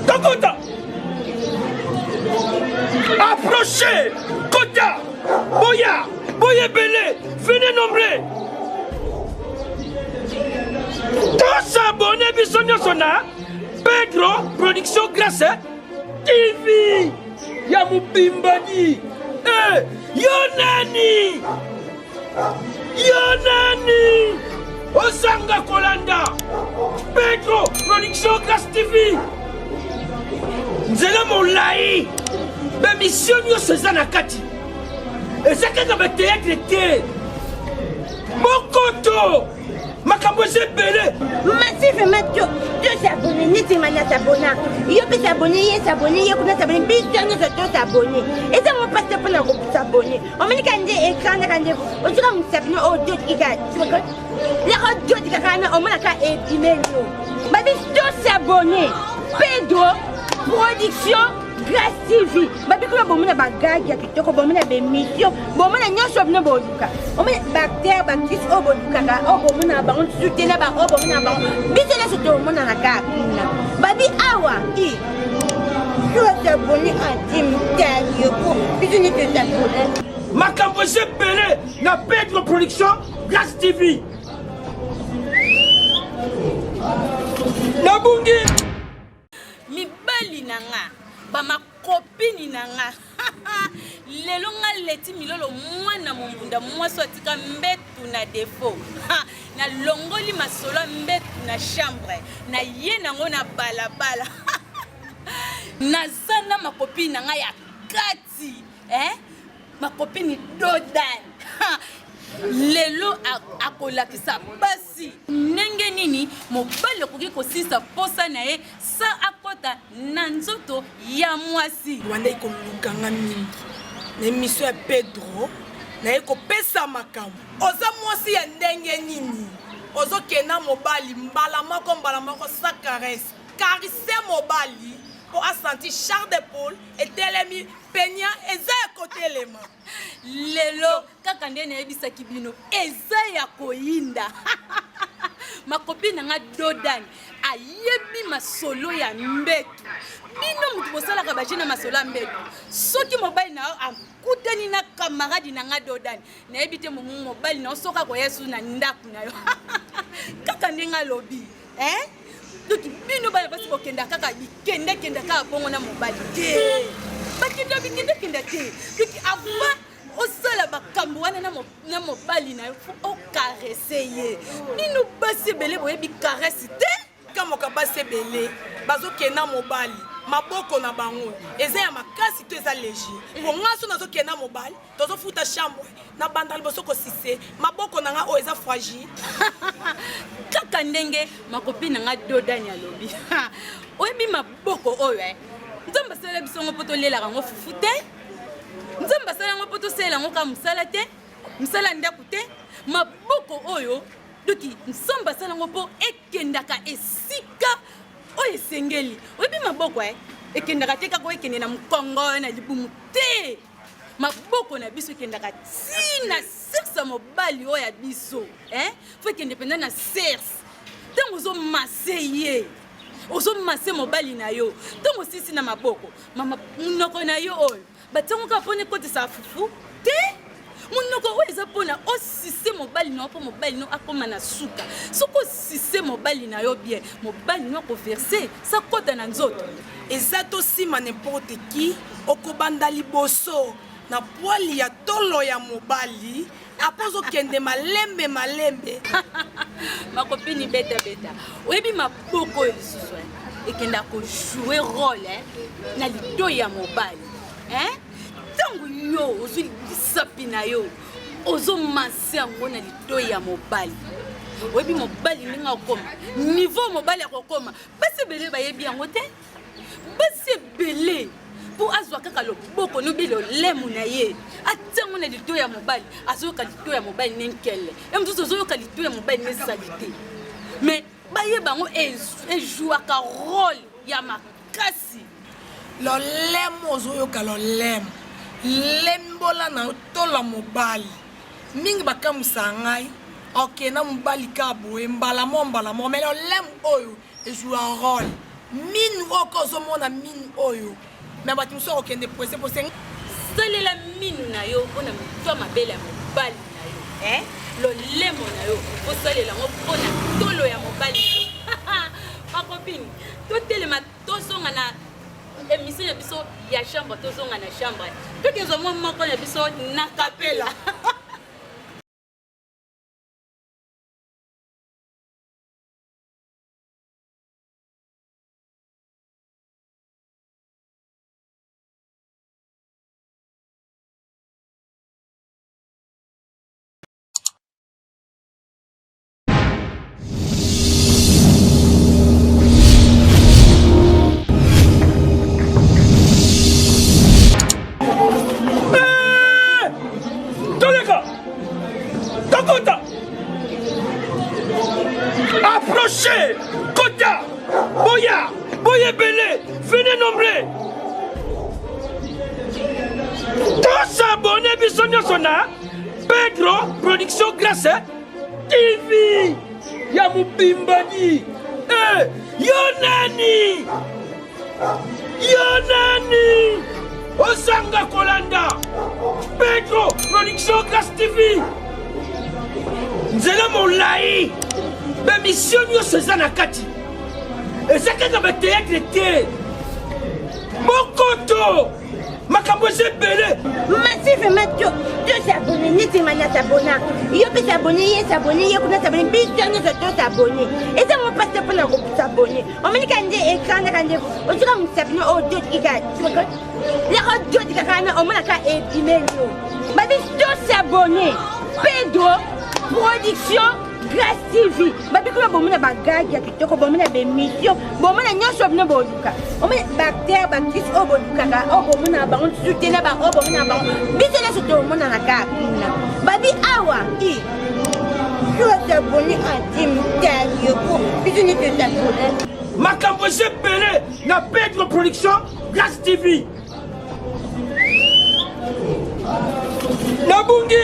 Tokota. Approchez. Kota. Boya. Boya Belé. Venez nombreux. Tous abonnés Bisogna Sona. Pedro Production Grâce TV. Yamubimbani. Yonani. Yonani. Osanga Kolanda. Pedro Production Grâce TV. Nzela Molai. Mission yo César Kati. Et ça que va théâtre était. Mokoto. Makambo belé. Massif Mathieu. Tu s'abonner, ni t'es manière s'abonner. Yo peut s'abonner, yo peut s'abonner, puis tu ne s'abonner. Et ça mon passe pour la groupe s'abonner. On me dit quand des écrans quand on dit comme s'abonner au deux qui gagne. Tu vois la radio qui gagne on m'a qu'à email. Bah tu s'abonner. Pedro Production Grâce TV. Babi ko bomuna bagage ya kitoko bomuna be mission. Bomuna nyosho bino boduka. Omuna bacteria bacteria o boduka ka o bomuna ba on soutenir ba o bomuna ba. Bisela soto mona na ka. Babi awa i. Yo t'abonner à Tim Tayo ko. Bisoni te t'abonner. Makambo belé na Pedro Production Grâce TV. Nabungi. Mi bali nanga. Ba ma copine nanga lelo nga leti milolo mwana mumbunda mwaso atika mbetu na defo na longoli masolo mbetu na chambre na ye nango na balabala nazana ma copine nanga ya kati ma copine Dodan lelo akolakisa basi ndenge nini mobali okoki kosisa posa na ye sa akota na nzoto ya mwasi wanda ikolukanga mingi na emission ya Pedro na ekopesa makambo oza mwasi ya ndenge nini ozokenda mobali mbala moko sa caresse carise mobali pour assentir char d'épaule et telemi peignant eza ya kotelema lelo kaka nde nayebisaki bino eza ya koyinda ma copine nga Dodan ayebi masolo ya mbetu bino mutu bosalaka bajina masolo ya mbetu soki mobali na akutani na camarade na nga Dodan nayebi te mobali na osoka ko yesu na ndaku na yo kaka nde nga lobi donc bino bana basi kokenda kaka bikende kaka bongo na mobali te bakenda bikende te donc avant osala bakambo wana na mobali na yo o caresser ye bino basi belé boyebi caresse te kamoka basi belé bazokenda mobali maboko na bango eza ya makasi to eza léger po ngaso nazokenda mobali tozofuta chambre na bandali bosoko sise maboko na nga o eza fragile kaka ndenge makopine nga Dodan ya lobi oyebi maboko oyo nzomba sala bisongo poto lela kango fufu te nzomba sala ngo poto sela ngo ka musala te musala ndaku te maboko oyo doki nzomba sala ngo po ekendaka esika oyo esengeli oyebi maboko ekendaka te kaka ekende na mukongo na libumu te maboko na biso ekendaka tina sexe mobali oyo ya biso fo ekende penda na sexe ntango ozomase ye ozomase mobali na yo ntango osisi na maboko munoko na yo oyo batiango kaka mpona ekotisa fufu te munoko oyo eza mpona osise mobali na yo mpo mobali na yo akoma na suka soki osise mobali na yo bien mobali na yo akoverse sakota na nzoto eza tosima n'importe qui okobanda liboso na poili ya tolo ya mobali apres okende malembe makopini beta oyebi maboko oyo lisusu ekenda kojouer rôle na litoi ya mobali ntango yo ozwi lisapi na yo ozomase yango na litoi ya mobali oyebi mobali ndenge akokoma niveau mobali akokoma basi ebele bayebi yango te basi ebele mpo azwa kaka loboko nobi lolemu na ye atiango na litoi ya mobali azoyoka litoi ya mobali nenkele mosusu azoyoka litoi ya mobali nesali te mais bayeba yango ejouaka rôle ya makasi lolemo ozoyoka lolemo lembola na tola mobali mingi bakamusa ngai okenda mobali ka boye mbala mo mais lolemo oyo ejoua rôle mine oko ozomona mine oyo na bato mosusu okende pose salela minu na yo mpona motwa mabele ya mobali na yo lolemo na yo osalela ngo mpona tolo ya mobali na yo bakopine totelema tozonga na émission na biso ya chambre tozonga na chambre tokezwa mwa moko na biso na kapela Approchez, Kota, Boya, Boya Belé, venez nommer. Tous abonnés, Bissonio Sona, Pedro, Production Grâce, TV, Yamubimbadi, Yonani, Osanga Kolanda, Pedro, Production Grâce TV, Nzela Moulai. Mission nyonso eza na kati eza kaka bateatre te mokoto makambo eza ebele Massive Mathieu, deux s'abonner, neti mania s'abonna. Yo peut s'abonner, ye kuna s'abonner, bis nyonso deux s'abonner. Et ça mon passe pour la groupe s'abonner. On me dit quand j'ai écran quand j'ai on dit comme s'abonner au deux qui gagne. Tu vois la radio qui gagne on m'a ka email. Ba bis deux s'abonner. Pedro Production Grâce TV. Babi kuna bomuna bagage ya kitoko bomuna bemission. Bomuna nyonso bino boduka. Omuna bactère bactrice o boduka ka o bomuna ba on soutenir ba o bomuna ba. Bisela so to mona na ka kuna. Babi awa i. Yo t'abonner à Tim Tayo ko. Bisoni te t'abonner. Makambo sepelé na Pedro Production Grâce TV. Nabungi